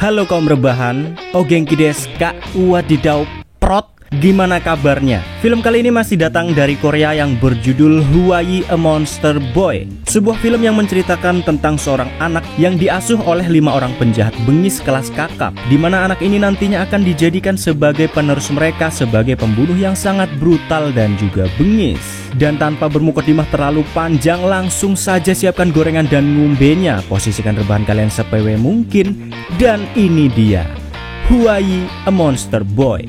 Halo kaum rebahan, Ogenki desu ka, wadidaw, prot. Gimana kabarnya? Film kali ini masih datang dari Korea yang berjudul Huayi a Monster Boy. Sebuah film yang menceritakan tentang seorang anak yang diasuh oleh 5 orang penjahat bengis kelas kakap, di mana anak ini nantinya akan dijadikan sebagai penerus mereka sebagai pembunuh yang sangat brutal dan juga bengis. Dan tanpa bermukadimah terlalu panjang, langsung saja siapkan gorengan dan ngumbenya. Posisikan rebahan kalian sepewe mungkin. Dan ini dia, Huayi a Monster Boy.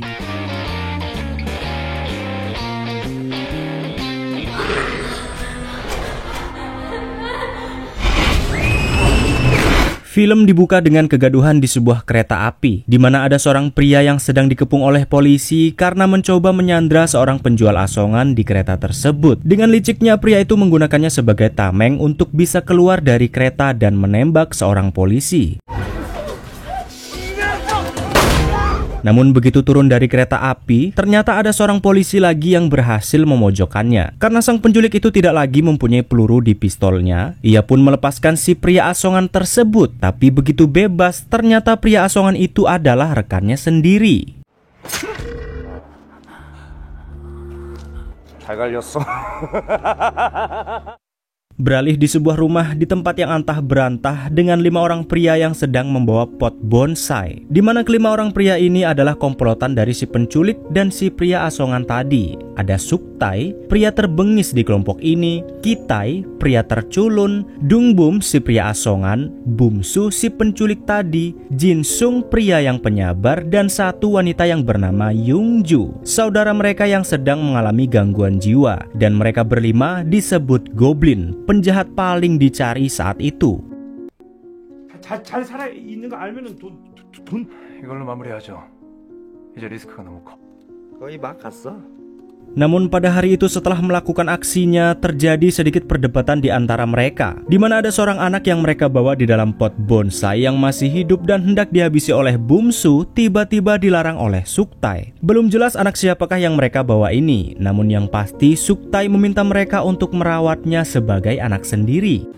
Film dibuka dengan kegaduhan di sebuah kereta api, di mana ada seorang pria yang sedang dikepung oleh polisi karena mencoba menyandra seorang penjual asongan di kereta tersebut. Dengan liciknya, pria itu menggunakannya sebagai tameng untuk bisa keluar dari kereta dan menembak seorang polisi. Namun begitu turun dari kereta api, ternyata ada seorang polisi lagi yang berhasil memojokkannya. Karena sang penculik itu tidak lagi mempunyai peluru di pistolnya, ia pun melepaskan si pria asongan tersebut. Tapi begitu bebas, ternyata pria asongan itu adalah rekannya sendiri. 잘 갈렸어. Beralih di sebuah rumah di tempat yang antah berantah dengan 5 orang pria yang sedang membawa pot bonsai, di mana kelima orang pria ini adalah komplotan dari si penculik dan si pria asongan tadi. Ada Suktai, pria terbengis di kelompok ini, Kitai, pria terculun, Dungbum, si pria asongan, Bumsu, si penculik tadi, Jinsung, pria yang penyabar, dan satu wanita yang bernama Yungju, saudara mereka yang sedang mengalami gangguan jiwa. Dan mereka berlima disebut Goblin, penjahat paling dicari saat itu. 잘 살아 있는 거 알면은 돈 이걸로 마무리하죠. 이제 리스크가 너무 커. 거의 막 갔어. Namun pada hari itu setelah melakukan aksinya, terjadi sedikit perdebatan di antara mereka, di mana ada seorang anak yang mereka bawa di dalam pot bonsai yang masih hidup dan hendak dihabisi oleh Bumsu, tiba-tiba dilarang oleh Suktai. Belum jelas anak siapakah yang mereka bawa ini, namun yang pasti Suktai meminta mereka untuk merawatnya sebagai anak sendiri.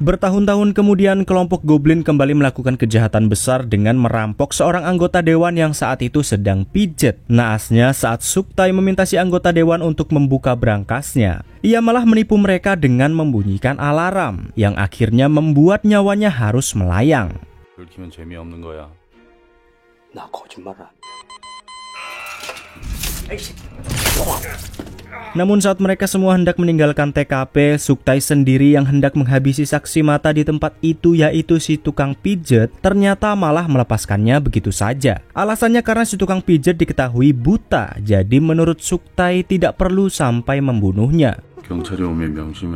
Bertahun-tahun kemudian, kelompok Goblin kembali melakukan kejahatan besar dengan merampok seorang anggota dewan yang saat itu sedang pijet. Naasnya, saat Suktai meminta si anggota dewan untuk membuka brankasnya, ia malah menipu mereka dengan membunyikan alarm, yang akhirnya membuat nyawanya harus melayang. 들키면 재미없는 거야. 나 거짓말아. Namun saat mereka semua hendak meninggalkan TKP, Suktai sendiri yang hendak menghabisi saksi mata di tempat itu, yaitu si tukang pijet, ternyata malah melepaskannya begitu saja. Alasannya karena si tukang pijet diketahui buta, jadi menurut Suktai tidak perlu sampai membunuhnya. 경찰이 오면 명심해.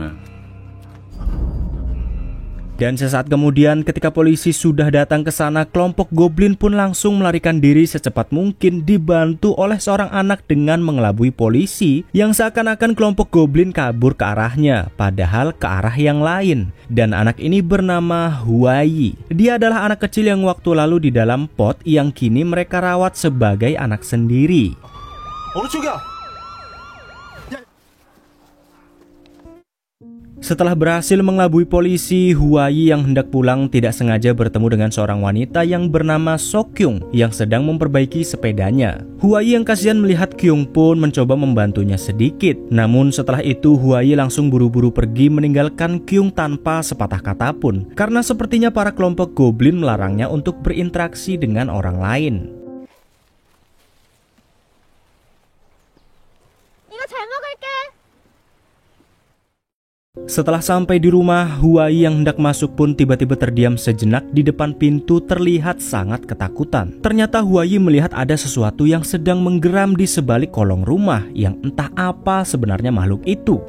Dan sesaat kemudian ketika polisi sudah datang ke sana, kelompok Goblin pun langsung melarikan diri secepat mungkin, dibantu oleh seorang anak dengan mengelabui polisi yang seakan-akan kelompok Goblin kabur ke arahnya, padahal ke arah yang lain. Dan anak ini bernama Huayi. Dia adalah anak kecil yang waktu lalu di dalam pot yang kini mereka rawat sebagai anak sendiri. Setelah berhasil mengelabui polisi, Huayi yang hendak pulang tidak sengaja bertemu dengan seorang wanita yang bernama Sokyung yang sedang memperbaiki sepedanya. Huayi yang kasihan melihat Kyung pun mencoba membantunya sedikit. Namun setelah itu Huayi langsung buru-buru pergi meninggalkan Kyung tanpa sepatah kata pun, karena sepertinya para kelompok Goblin melarangnya untuk berinteraksi dengan orang lain. Setelah sampai di rumah, Huayi yang hendak masuk pun tiba-tiba terdiam sejenak di depan pintu, terlihat sangat ketakutan. Ternyata Huayi melihat ada sesuatu yang sedang menggeram di sebalik kolong rumah, yang entah apa sebenarnya makhluk itu.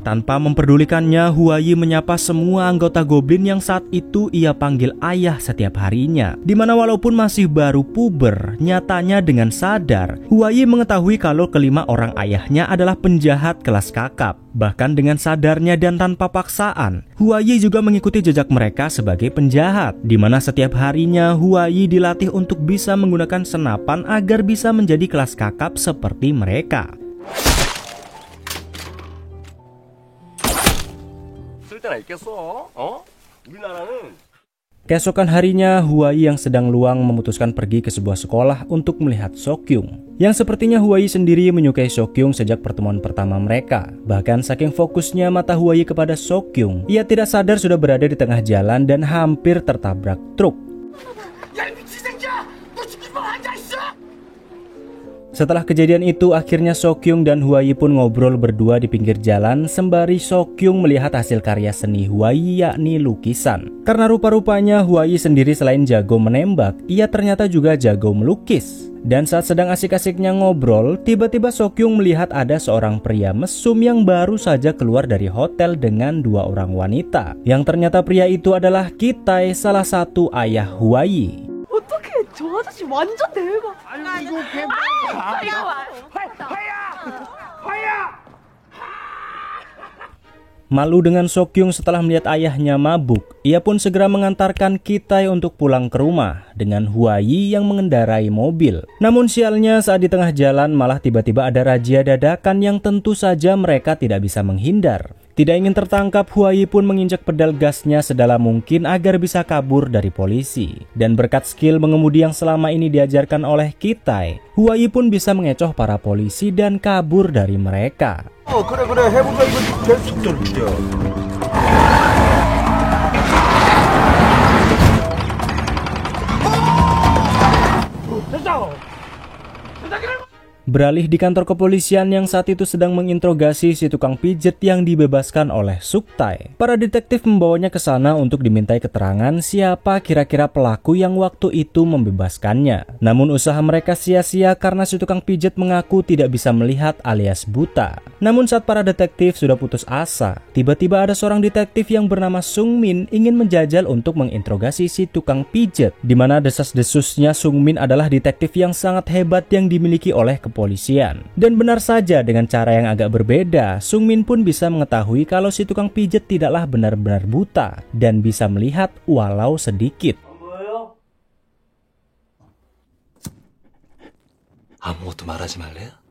Tanpa memperdulikannya, Huayi menyapa semua anggota Goblin yang saat itu ia panggil ayah setiap harinya. Dimana walaupun masih baru puber, nyatanya dengan sadar, Huayi mengetahui kalau kelima orang ayahnya adalah penjahat kelas kakap. Bahkan dengan sadarnya dan tanpa paksaan, Huayi juga mengikuti jejak mereka sebagai penjahat. Dimana setiap harinya Huayi dilatih untuk bisa menggunakan senapan agar bisa menjadi kelas kakap seperti mereka. Keesokan harinya, Huayi yang sedang luang memutuskan pergi ke sebuah sekolah untuk melihat Sokyung. Yang sepertinya Huayi sendiri menyukai Sokyung sejak pertemuan pertama mereka. Bahkan saking fokusnya mata Huayi kepada Sokyung, ia tidak sadar sudah berada di tengah jalan dan hampir tertabrak truk. Setelah kejadian itu, akhirnya Sokyung dan Huayi pun ngobrol berdua di pinggir jalan sembari Sokyung melihat hasil karya seni Huayi, yakni lukisan. Karena rupa-rupanya Huayi sendiri selain jago menembak, ia ternyata juga jago melukis. Dan saat sedang asik-asiknya ngobrol, tiba-tiba Sokyung melihat ada seorang pria mesum yang baru saja keluar dari hotel dengan dua orang wanita. Yang ternyata pria itu adalah Kitai, salah satu ayah Huayi. 저 아저씨 완전 대박. 아이고 Malu dengan Sokyung setelah melihat ayahnya mabuk, ia pun segera mengantarkan Kitai untuk pulang ke rumah dengan Huayi yang mengendarai mobil. Namun sialnya saat di tengah jalan malah tiba-tiba ada razia dadakan yang tentu saja mereka tidak bisa menghindar. Tidak ingin tertangkap, Huayi pun menginjak pedal gasnya sedalam mungkin agar bisa kabur dari polisi. Dan berkat skill mengemudi yang selama ini diajarkan oleh Kitai, Huayi pun bisa mengecoh para polisi dan kabur dari mereka. 그래 해보자. 이거 계속 속도를 줄여. Beralih di kantor kepolisian yang saat itu sedang menginterogasi si tukang pijet yang dibebaskan oleh Suktai. Para detektif membawanya ke sana untuk dimintai keterangan siapa kira-kira pelaku yang waktu itu membebaskannya. Namun usaha mereka sia-sia karena si tukang pijet mengaku tidak bisa melihat alias buta. Namun saat para detektif sudah putus asa, tiba-tiba ada seorang detektif yang bernama Sungmin ingin menjajal untuk menginterogasi si tukang pijet. Dimana desas-desusnya Sungmin adalah detektif yang sangat hebat yang dimiliki oleh kepolisian. Dan benar saja dengan cara yang agak berbeda, Sungmin pun bisa mengetahui kalau si tukang pijet tidaklah benar-benar buta dan bisa melihat walau sedikit. 아무것도 말하지 말래요?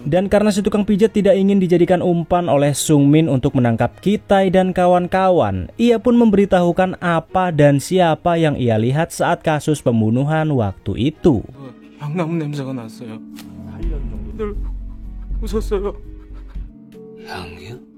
Dan karena si tukang pijat tidak ingin dijadikan umpan oleh Sungmin untuk menangkap Kitai dan kawan-kawan, ia pun memberitahukan apa dan siapa yang ia lihat saat kasus pembunuhan waktu itu. 향나무 냄새가 났어요. 8년 정도 웃었어요. 향기요?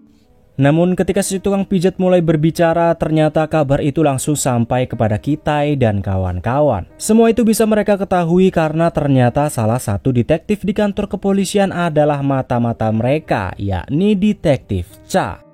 Namun ketika si tukang pijat mulai berbicara, ternyata kabar itu langsung sampai kepada Kitai dan kawan-kawan. Semua itu bisa mereka ketahui karena ternyata salah satu detektif di kantor kepolisian adalah mata-mata mereka, yakni Detektif Cha.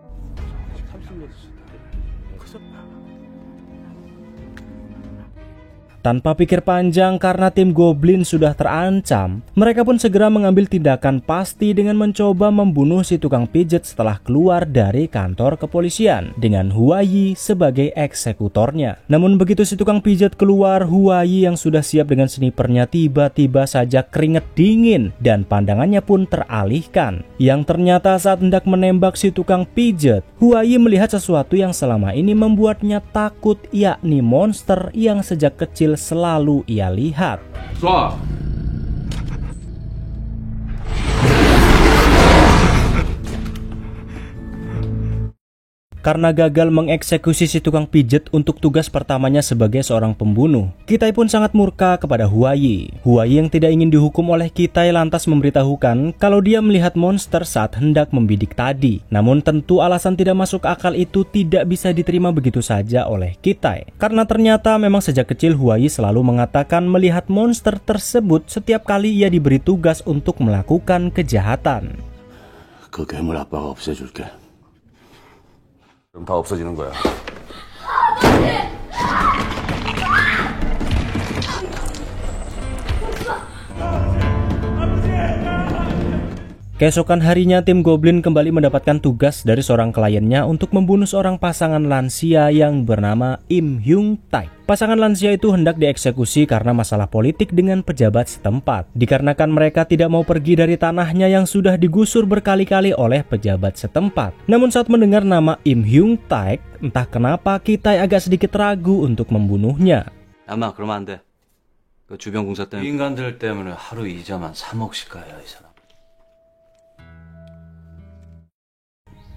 Tanpa pikir panjang karena tim Goblin sudah terancam, mereka pun segera mengambil tindakan pasti dengan mencoba membunuh si tukang pijet setelah keluar dari kantor kepolisian dengan Huayi sebagai eksekutornya. Namun begitu si tukang pijet keluar, Huayi yang sudah siap dengan snipernya tiba-tiba saja keringet dingin dan pandangannya pun teralihkan. Yang ternyata saat hendak menembak si tukang pijet, Huayi melihat sesuatu yang selama ini membuatnya takut, yakni monster yang sejak kecil selalu ia lihat. Karena gagal mengeksekusi si tukang pijet untuk tugas pertamanya sebagai seorang pembunuh, Kitai pun sangat murka kepada Huayi. Huayi yang tidak ingin dihukum oleh Kitai lantas memberitahukan kalau dia melihat monster saat hendak membidik tadi. Namun tentu alasan tidak masuk akal itu tidak bisa diterima begitu saja oleh Kitai. Karena ternyata memang sejak kecil Huayi selalu mengatakan melihat monster tersebut setiap kali ia diberi tugas untuk melakukan kejahatan. 그 괴물 아빠가 없애줄게. 그럼 다 없어지는 거야. Keesokan harinya tim Goblin kembali mendapatkan tugas dari seorang kliennya untuk membunuh seorang pasangan lansia yang bernama Im Hyung Taek. Pasangan lansia itu hendak dieksekusi karena masalah politik dengan pejabat setempat, dikarenakan mereka tidak mau pergi dari tanahnya yang sudah digusur berkali-kali oleh pejabat setempat. Namun saat mendengar nama Im Hyung Taek, entah kenapa Ki-tae agak sedikit ragu untuk membunuhnya. 아마 그러면 안 돼. 그 주변 공사 때문에 인간들 때문에 하루 이자만 3억씩 가야 이 사람.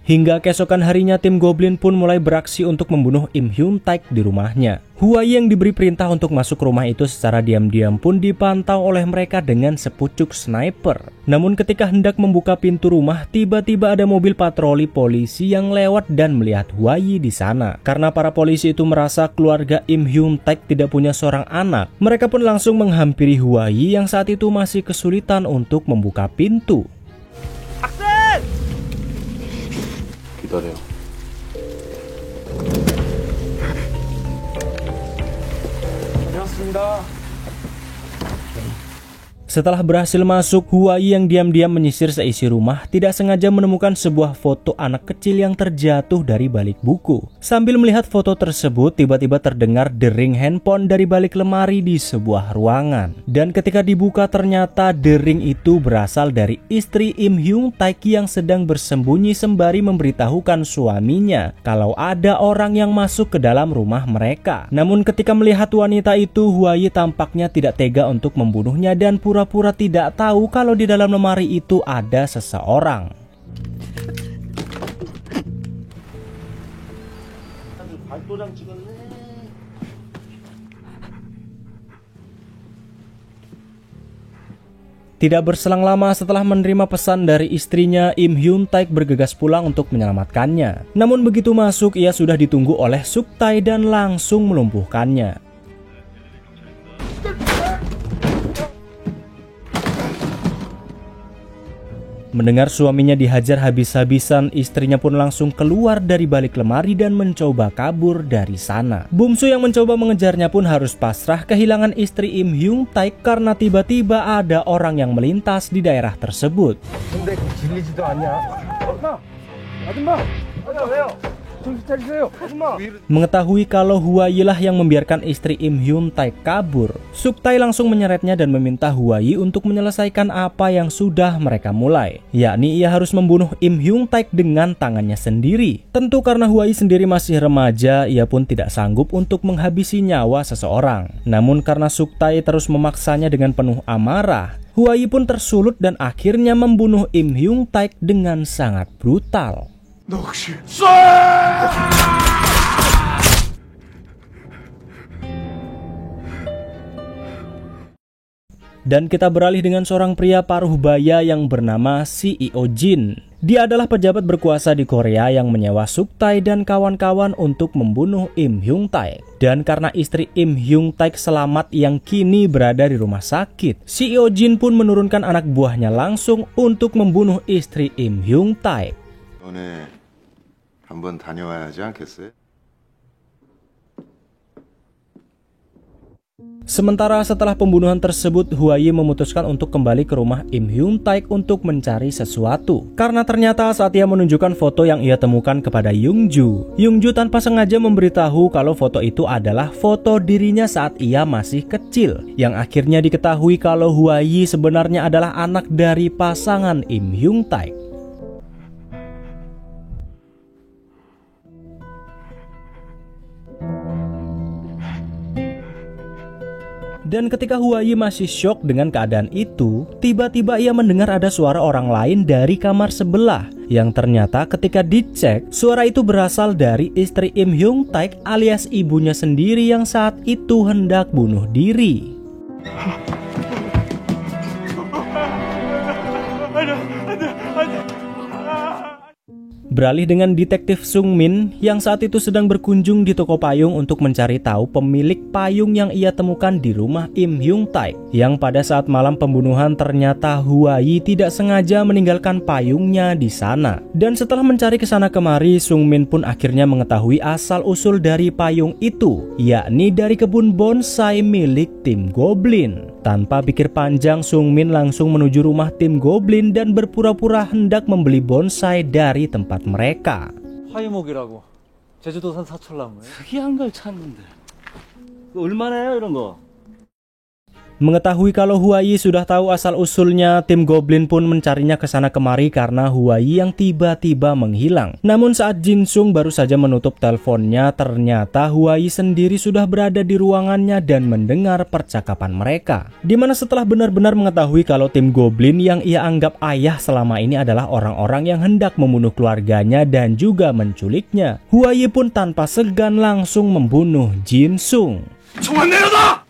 Hingga keesokan harinya tim Goblin pun mulai beraksi untuk membunuh Im Hyung Taek di rumahnya. Huai yang diberi perintah untuk masuk rumah itu secara diam-diam pun dipantau oleh mereka dengan sepucuk sniper. Namun ketika hendak membuka pintu rumah, tiba-tiba ada mobil patroli polisi yang lewat dan melihat Huai di sana. Karena para polisi itu merasa keluarga Im Hyung Taek tidak punya seorang anak, mereka pun langsung menghampiri Huai yang saat itu masih kesulitan untuk membuka pintu. 기다려. 반갑습니다. Setelah berhasil masuk, Huai yang diam-diam menyisir seisi rumah tidak sengaja menemukan sebuah foto anak kecil yang terjatuh dari balik buku. Sambil melihat foto tersebut, tiba-tiba terdengar dering handphone dari balik lemari di sebuah ruangan. Dan ketika dibuka ternyata dering itu berasal dari istri Im Hyung Taek yang sedang bersembunyi sembari memberitahukan suaminya kalau ada orang yang masuk ke dalam rumah mereka. Namun ketika melihat wanita itu, Huai tampaknya tidak tega untuk membunuhnya dan pura-pura tidak tahu kalau di dalam lemari itu ada seseorang. Tidak berselang lama setelah menerima pesan dari istrinya, Im Hyung Taek bergegas pulang untuk menyelamatkannya. Namun begitu masuk, ia sudah ditunggu oleh Suk-tae dan langsung melumpuhkannya. Mendengar suaminya dihajar habis-habisan, istrinya pun langsung keluar dari balik lemari dan mencoba kabur dari sana. Bumsu yang mencoba mengejarnya pun harus pasrah kehilangan istri Im Hyung Taek karena tiba-tiba ada orang yang melintas di daerah tersebut. Mengetahui kalau Huai lah yang membiarkan istri Im Hyung Taek kabur, Suk-tae langsung menyeretnya dan meminta Huai untuk menyelesaikan apa yang sudah mereka mulai, yakni ia harus membunuh Im Hyung Taek dengan tangannya sendiri. Tentu karena Huai sendiri masih remaja, ia pun tidak sanggup untuk menghabisi nyawa seseorang. Namun karena Suk-tae terus memaksanya dengan penuh amarah, Huai pun tersulut dan akhirnya membunuh Im Hyung Taek dengan sangat brutal. Dan kita beralih dengan seorang pria paruh baya yang bernama CEO Jin. Dia adalah pejabat berkuasa di Korea yang menyewa Suk-tae dan kawan-kawan untuk membunuh Im Hyung Taek. Dan karena istri Im Hyung Taek selamat yang kini berada di rumah sakit, CEO Jin pun menurunkan anak buahnya langsung untuk membunuh istri Im Hyung Taek. 한번 다녀와야지 않겠어요? Sementara setelah pembunuhan tersebut, Huai memutuskan untuk kembali ke rumah Im Hyung Taek untuk mencari sesuatu. Karena ternyata saat ia menunjukkan foto yang ia temukan kepada Youngju, Youngju tanpa sengaja memberitahu kalau foto itu adalah foto dirinya saat ia masih kecil. Yang akhirnya diketahui kalau Huai sebenarnya adalah anak dari pasangan Im Hyung Taek. Dan ketika Huai masih syok dengan keadaan itu, tiba-tiba ia mendengar ada suara orang lain dari kamar sebelah. Yang ternyata ketika dicek, suara itu berasal dari istri Im Hyung Taek alias ibunya sendiri yang saat itu hendak bunuh diri. Beralih dengan detektif Sung Min yang saat itu sedang berkunjung di toko payung untuk mencari tahu pemilik payung yang ia temukan di rumah Im Hyung Taek. Yang pada saat malam pembunuhan ternyata Huai tidak sengaja meninggalkan payungnya di sana. Dan setelah mencari kesana kemari, Sung Min pun akhirnya mengetahui asal-usul dari payung itu, yakni dari kebun bonsai milik tim Goblin. Tanpa pikir panjang, Sung Min langsung menuju rumah tim Goblin dan berpura-pura hendak membeli bonsai dari tempat mereka. 화이목이라고 제주도산 사철나무에 특이한 걸 찾는데 얼마나 해요 이런 거? Mengetahui kalau Huayi sudah tahu asal-usulnya, tim Goblin pun mencarinya ke sana kemari karena Huayi yang tiba-tiba menghilang. Namun saat Jin Sung baru saja menutup teleponnya, ternyata Huayi sendiri sudah berada di ruangannya dan mendengar percakapan mereka. Dimana setelah benar-benar mengetahui kalau tim Goblin yang ia anggap ayah selama ini adalah orang-orang yang hendak membunuh keluarganya dan juga menculiknya, Huayi pun tanpa segan langsung membunuh Jin Sung. 총안 내려놔!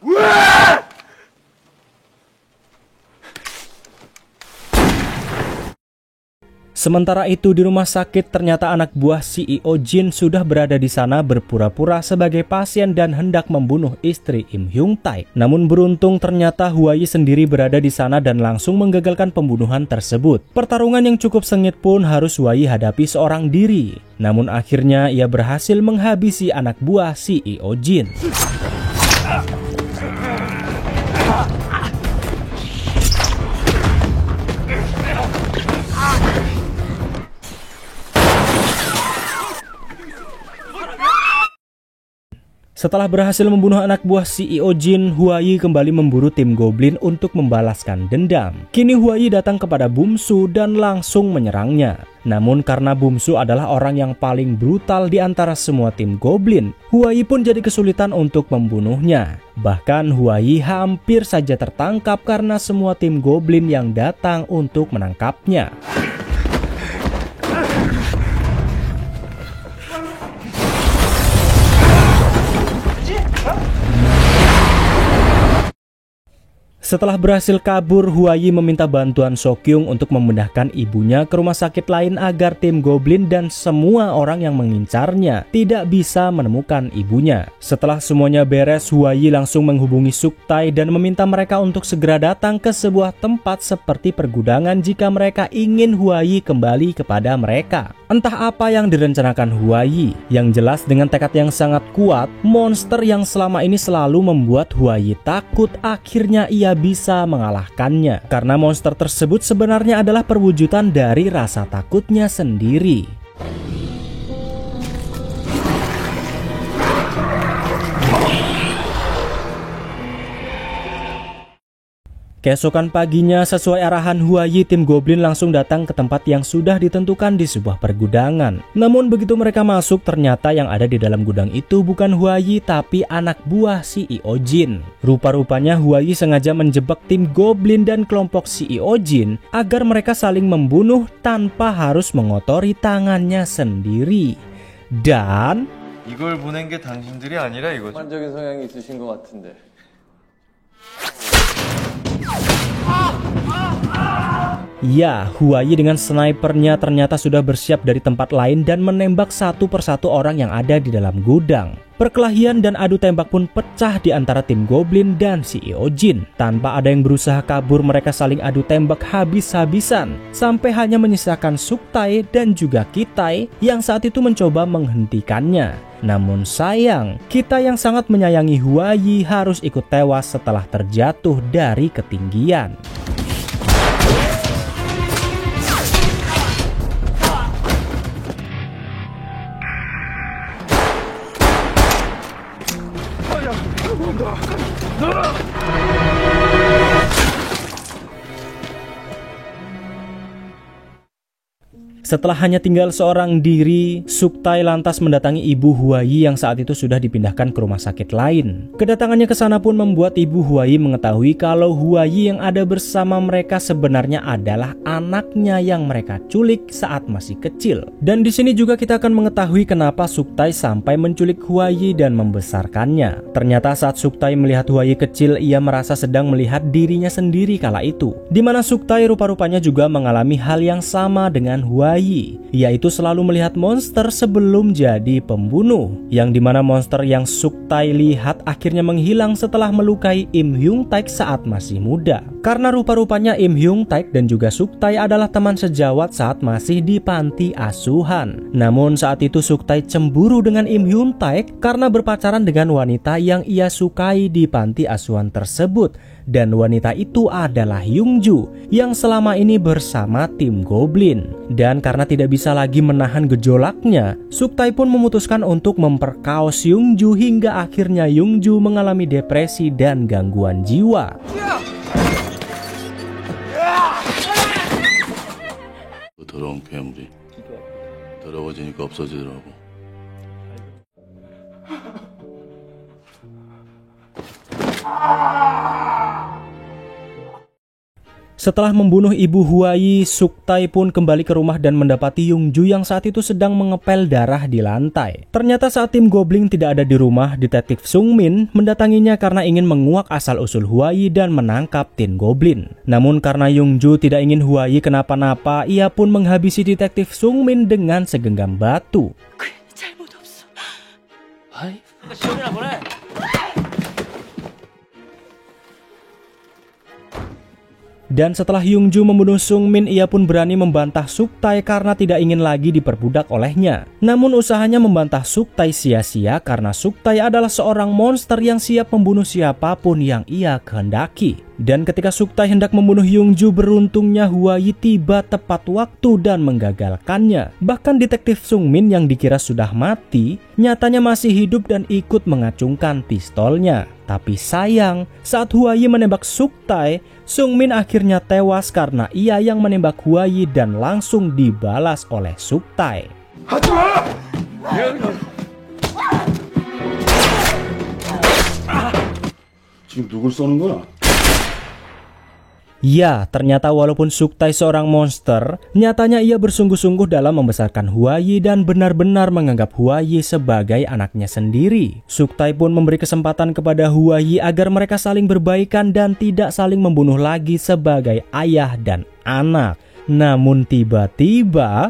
Sementara itu di rumah sakit ternyata anak buah CEO Jin sudah berada di sana berpura-pura sebagai pasien dan hendak membunuh istri Im Hyung Taek. Namun beruntung ternyata Huayi sendiri berada di sana dan langsung menggagalkan pembunuhan tersebut. Pertarungan yang cukup sengit pun harus Huayi hadapi seorang diri. Namun akhirnya ia berhasil menghabisi anak buah CEO Jin. Setelah berhasil membunuh anak buah CEO Jin, Huayi kembali memburu tim Goblin untuk membalaskan dendam. Kini Huayi datang kepada Bumsu dan langsung menyerangnya. Namun karena Bumsu adalah orang yang paling brutal di antara semua tim Goblin, Huayi pun jadi kesulitan untuk membunuhnya. Bahkan Huayi hampir saja tertangkap karena semua tim Goblin yang datang untuk menangkapnya. Setelah berhasil kabur, Huayi meminta bantuan Sokyung untuk memindahkan ibunya ke rumah sakit lain agar tim Goblin dan semua orang yang mengincarnya tidak bisa menemukan ibunya. Setelah semuanya beres, Huayi langsung menghubungi Suktae dan meminta mereka untuk segera datang ke sebuah tempat seperti pergudangan jika mereka ingin Huayi kembali kepada mereka. Entah apa yang direncanakan Huayi, yang jelas dengan tekad yang sangat kuat, monster yang selama ini selalu membuat Huayi takut akhirnya ia bisa mengalahkannya. Karena monster tersebut sebenarnya adalah perwujudan dari rasa takutnya sendiri. Keesokan paginya, sesuai arahan Huayi, tim Goblin langsung datang ke tempat yang sudah ditentukan di sebuah pergudangan. Namun begitu mereka masuk, ternyata yang ada di dalam gudang itu bukan Huayi tapi anak buah CEO Jin. Rupa-rupanya Huayi sengaja menjebak tim Goblin dan kelompok CEO Jin agar mereka saling membunuh tanpa harus mengotori tangannya sendiri. Dan 이걸 보낸 게 당신들이 아니라 이거죠. 만적인 성향이 있으신 것 같은데. ya, Huayi dengan snipernya ternyata sudah bersiap dari tempat lain dan menembak satu persatu orang yang ada di dalam gudang. Perkelahian dan adu tembak pun pecah di antara tim Goblin dan CEO Jin. Tanpa ada yang berusaha kabur, mereka saling adu tembak habis-habisan sampai hanya menyisakan Suktae dan juga Kitae yang saat itu mencoba menghentikannya. Namun sayang, kita yang sangat menyayangi Huayi harus ikut tewas setelah terjatuh dari ketinggian. Setelah hanya tinggal seorang diri, Suktae lantas mendatangi ibu Huayi yang saat itu sudah dipindahkan ke rumah sakit lain. Kedatangannya ke sana pun membuat ibu Huayi mengetahui kalau Huayi yang ada bersama mereka sebenarnya adalah anaknya yang mereka culik saat masih kecil. Dan di sini juga kita akan mengetahui kenapa Suktae sampai menculik Huayi dan membesarkannya. Ternyata saat Suktae melihat Huayi kecil, ia merasa sedang melihat dirinya sendiri kala itu. Dimana Suktae rupa-rupanya juga mengalami hal yang sama dengan Huayi, yaitu selalu melihat monster sebelum jadi pembunuh, yang dimana monster yang Suktae lihat akhirnya menghilang setelah melukai Im Hyung Taek saat masih muda. Karena rupa-rupanya Im Hyung Taek dan juga Suktae adalah teman sejawat saat masih di panti asuhan. Namun saat itu Suktae cemburu dengan Im Hyung Taek karena berpacaran dengan wanita yang ia sukai di panti asuhan tersebut. dan wanita itu adalah Young-ju yang selama ini bersama tim Goblin. Dan karena tidak bisa lagi menahan gejolaknya, Suk-tae pun memutuskan untuk memperkaos Young-ju hingga akhirnya Young-ju mengalami depresi dan gangguan jiwa. 더러운 괴물이 더러워지니까 없어지더라고. Setelah membunuh ibu Huayi, Suk-tae pun kembali ke rumah dan mendapati Young-ju yang saat itu sedang mengepel darah di lantai. Ternyata saat tim Goblin tidak ada di rumah, detektif Sung-min mendatanginya karena ingin menguak asal-usul Huayi dan menangkap tim Goblin. Namun karena Young-ju tidak ingin Huayi kenapa-napa, ia pun menghabisi detektif Sung-min dengan segenggam batu. Hai, siapa boleh? Dan setelah Young-ju membunuh Sung-min, ia pun berani membantah Suk-tae karena tidak ingin lagi diperbudak olehnya. Namun usahanya membantah Suk-tae sia-sia karena Suk-tae adalah seorang monster yang siap membunuh siapapun yang ia kehendaki. Dan ketika Suk-tae hendak membunuh Young-ju, beruntungnya Huayi tiba tepat waktu dan menggagalkannya. Bahkan detektif Sung-min yang dikira sudah mati, nyatanya masih hidup dan ikut mengacungkan pistolnya. Tapi sayang, saat Huayi menembak Suk-tae, Sung-min akhirnya tewas karena ia yang menembak Huayi dan langsung dibalas oleh Suk-tae. 지금 누굴 쏘는 거야? Ya, ternyata walaupun Suk-tae seorang monster, nyatanya ia bersungguh-sungguh dalam membesarkan Huayi dan benar-benar menganggap Huayi sebagai anaknya sendiri. Suk-tae pun memberi kesempatan kepada Huayi agar mereka saling berbaikan dan tidak saling membunuh lagi sebagai ayah dan anak. Namun tiba-tiba...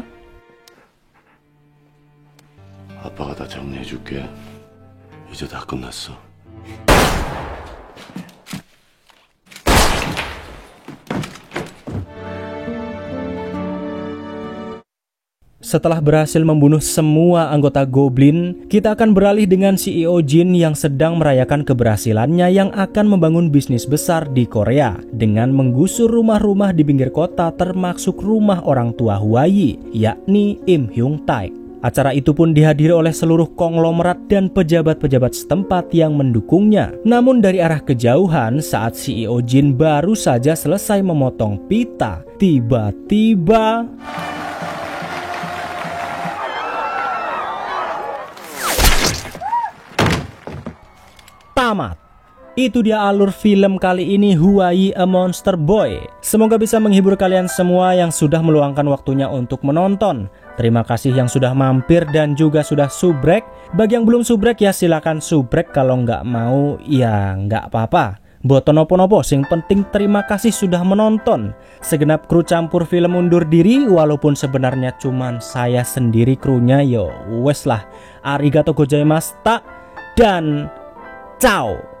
아빠가 다 정리해줄게. 이제 다 끝났어. Setelah berhasil membunuh semua anggota Goblin, kita akan beralih dengan CEO Jin yang sedang merayakan keberhasilannya yang akan membangun bisnis besar di Korea dengan menggusur rumah-rumah di pinggir kota termasuk rumah orang tua Huayi, yakni Im Hyung-taek. Acara itu pun dihadiri oleh seluruh konglomerat dan pejabat-pejabat setempat yang mendukungnya. Namun dari arah kejauhan, saat CEO Jin baru saja selesai memotong pita, tiba-tiba... tamat. Itu dia alur film kali ini, Huayi A Monster Boy. Semoga bisa menghibur kalian semua yang sudah meluangkan waktunya untuk menonton. Terima kasih yang sudah mampir dan juga sudah subrek. Bagi yang belum subrek ya silakan subrek, kalau nggak mau ya nggak apa-apa. Boto nopo-nopo, sing penting terima kasih sudah menonton. Segenap kru campur film undur diri, walaupun sebenarnya cuman saya sendiri krunya, yo wes lah. Arigato gozaimashita dan ciao.